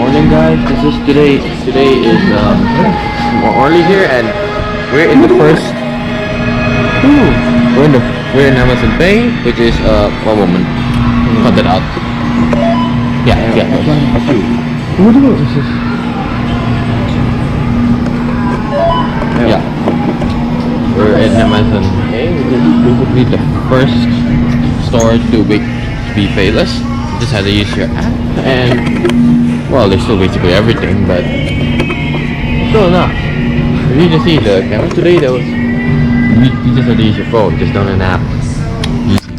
Morning guys, this is today is early here and we're in the first we're in Amazon Pay, which is one moment. Cut it out. Yeah. Yeah. We're in Amazon Pay, which is basically the first store to be payless. You just have to use your app and well, there's still basically everything, but still enough. If you can see the camera today, there was you just have to use your phone, just down an app. Easy.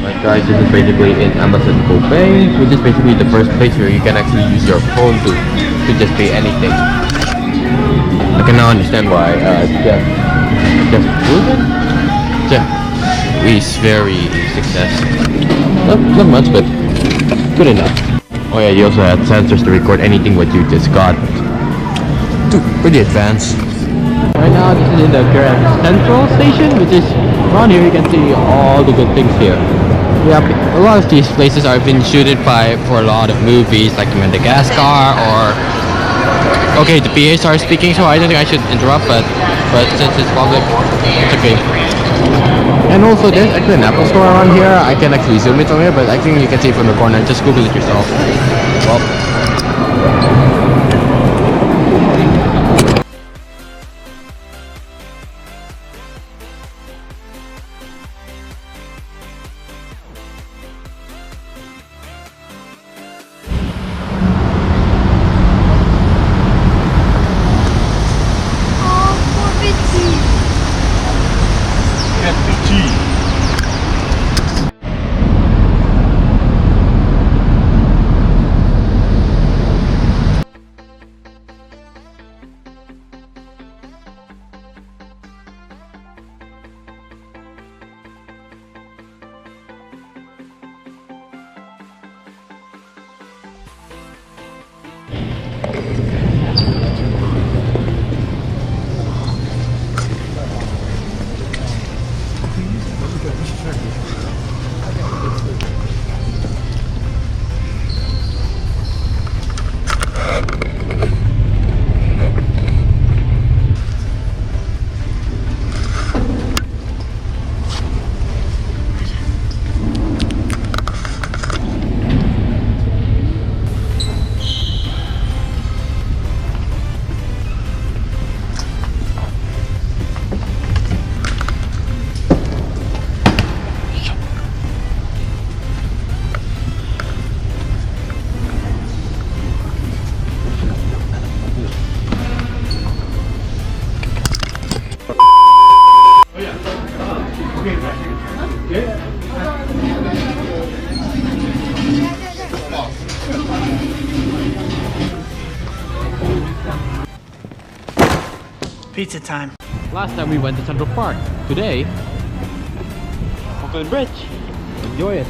But guys, this is basically in Amazon Go Pay, which is basically the first place where you can actually use your phone to just pay anything. I can now understand why Jeff is very successful. Not much, but good enough. Oh yeah, you also had sensors to record anything what you just got. Dude, pretty advanced. Right now, this is in the Grand Central Station, which is around here. You can see all the good things here. Yeah, a lot of these places have been shooted for a lot of movies, like Madagascar or. Okay, the PA started speaking, so I don't think I should interrupt, but since it's public, it's okay. And also, there's actually an Apple store around here. I can actually zoom it from here, but I think you can see it from the corner. Just Google it yourself. Well. Pizza time. Last time we went to Central Park. Today, Brooklyn Bridge. Enjoy it.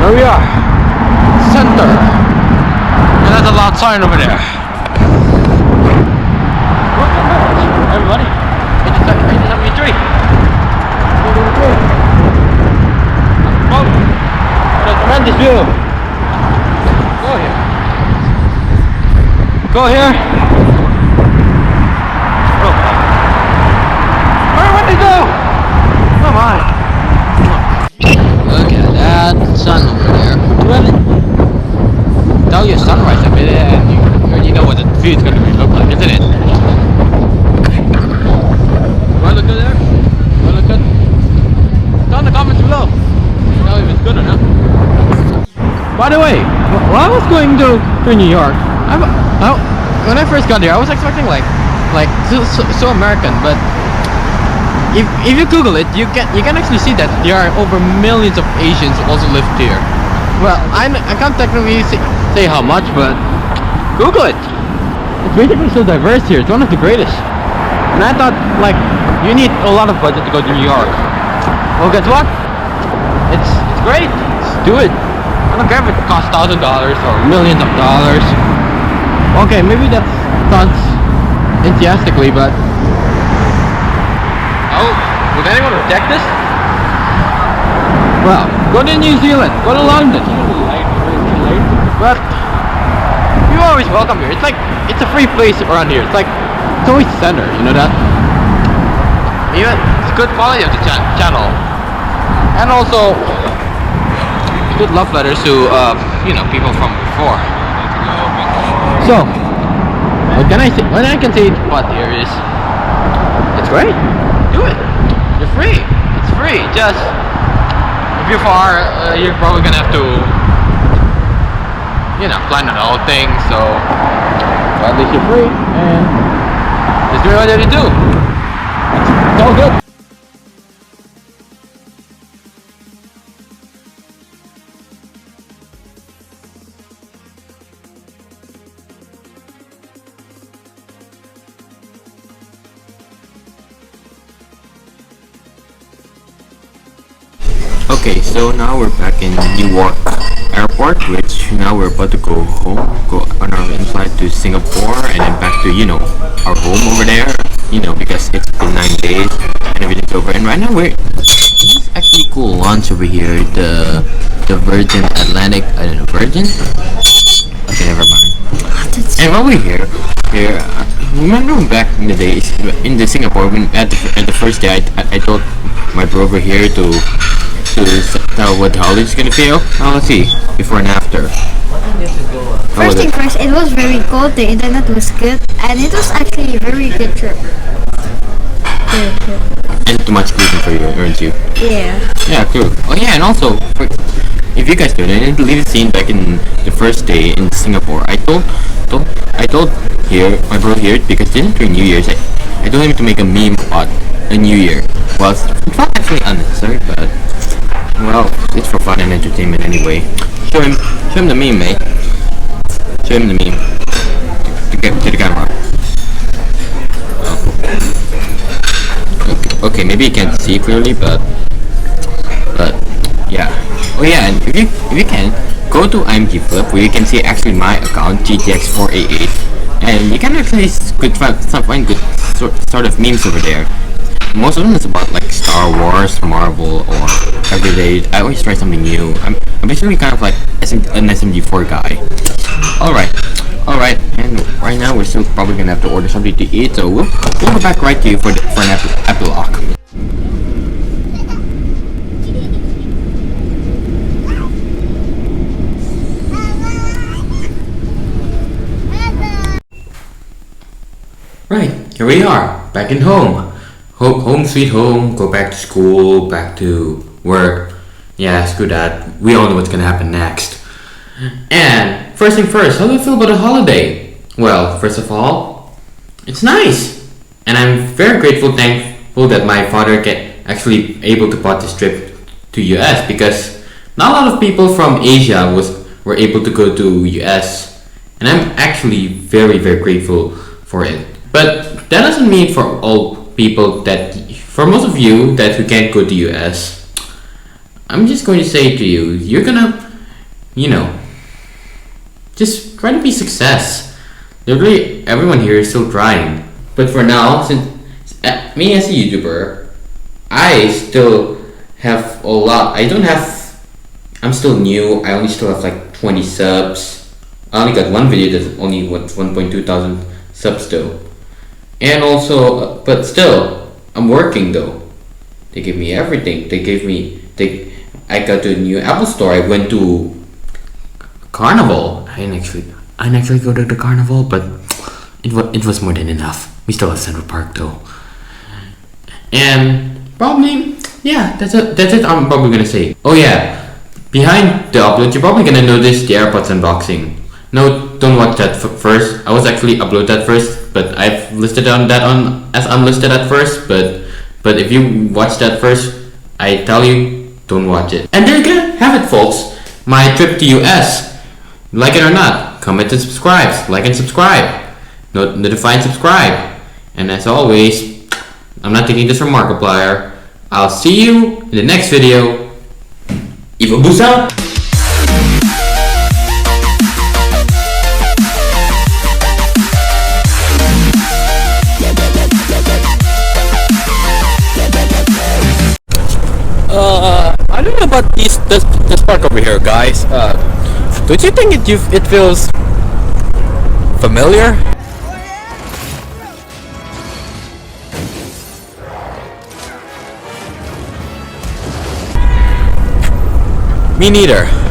There we are, center, and that's a loud sign over there. Everybody, 1873. Oh, what a tremendous view. Go here. Oh. Where did they go? Oh my. Look at that sun over there. Tell you sunrise up there and you already know what the view is going to look like, isn't it? Do I look good there? Do I look good? Tell in the comments below. Tell if it's good or not. By the way, when I was going to New York, when I first got there, I was expecting like like so American, but if you Google it, you can actually see that there are over millions of Asians who also live here. Well, I can't technically say how much, but Google it. It's basically so diverse here. It's one of the greatest. And I thought, like, you need a lot of budget to go to New York. Well, guess what? It's great. Let's do it. I don't care if it costs $1,000 or millions of dollars. Okay, maybe that sounds enthusiastically, but oh, would anyone reject this? Well, go to New Zealand, go to London. But you're always welcome here. It's a free place around here. It's always center, you know that? Even it's good quality of the channel, and also good love letters to people from before. So what I can say about here is it's great. Do it. You're free. It's free. Just if you're far, you're probably gonna have to plan on the whole thing. So at least you're free and just do whatever you do. It's all good. Okay, so now we're back in Newark Airport, which now we're about to go home, go on our flight to Singapore, and then back to our home over there. Because it's been 9 days and everything's over. And right now it's actually cool launch over here, the Virgin Atlantic. I don't know, Virgin. Okay, never mind. And while we're here, remember back in the days in the Singapore when at the first day I told my bro over here to tell what the holiday is gonna feel. Now let's see before and after. First thing first, it was very cold. The internet was good, and it was actually a very good trip. And too much gluten for you, aren't you? Yeah. Yeah, cool. Oh yeah, and also if you guys didn't leave the scene back in the first day in Singapore, I told my bro here, because during New Year's I told him to make a meme about a New Year. Well, it's not actually unnecessary, but well, it's for fun and entertainment anyway. Show him the meme, mate. Show him the meme. To the camera. Okay, maybe you can't see clearly, but yeah. Oh yeah, and if you can go to IMG Flip, where you can see actually my account GTX488, and you can actually find good sort of memes over there. Most of them is about like Star Wars, Marvel, or everyday. I always try something new. I'm basically kind of like an SMG4 guy. Alright, and right now we're still probably gonna have to order something to eat, so we'll go back right to you for an epilogue. Right, here we are, back in home. Home sweet home, go back to school, back to work. Yeah, screw that. We all know what's gonna happen next. And first thing first, how do you feel about the holiday? Well, first of all, it's nice. And I'm very thankful that my father get actually able to bought this trip to US, because not a lot of people from Asia were able to go to US. And I'm actually very grateful for it. But that doesn't mean for all people for most of you who can't go to US, I'm just going to say to you, you're gonna, just try to be success. Literally, everyone here is still trying. But for now, since me as a YouTuber, I still have a lot. I'm still new. I only still have like 20 subs. I only got one video that's only 1.2 thousand subs though. And also, but still, I'm working though. They give me everything. I got to a new Apple Store. I went to Carnival. I didn't actually go to the Carnival, but it was more than enough. We still have Central Park though. And probably, yeah, that's it. I'm probably gonna say. Oh yeah, behind the upload, you're probably gonna notice the AirPods unboxing. No, don't watch that first. I was actually upload that first, but I've listed on that on as unlisted at first. But if you watch that first, I tell you, don't watch it. And there you go, have it, folks. My trip to US. Like it or not, comment and subscribe. Like and subscribe. Notify and subscribe. And as always, I'm not taking this from Markiplier. I'll see you in the next video. Evil Boost out. I don't know about this park over here, guys. Don't you think it feels familiar? Me neither.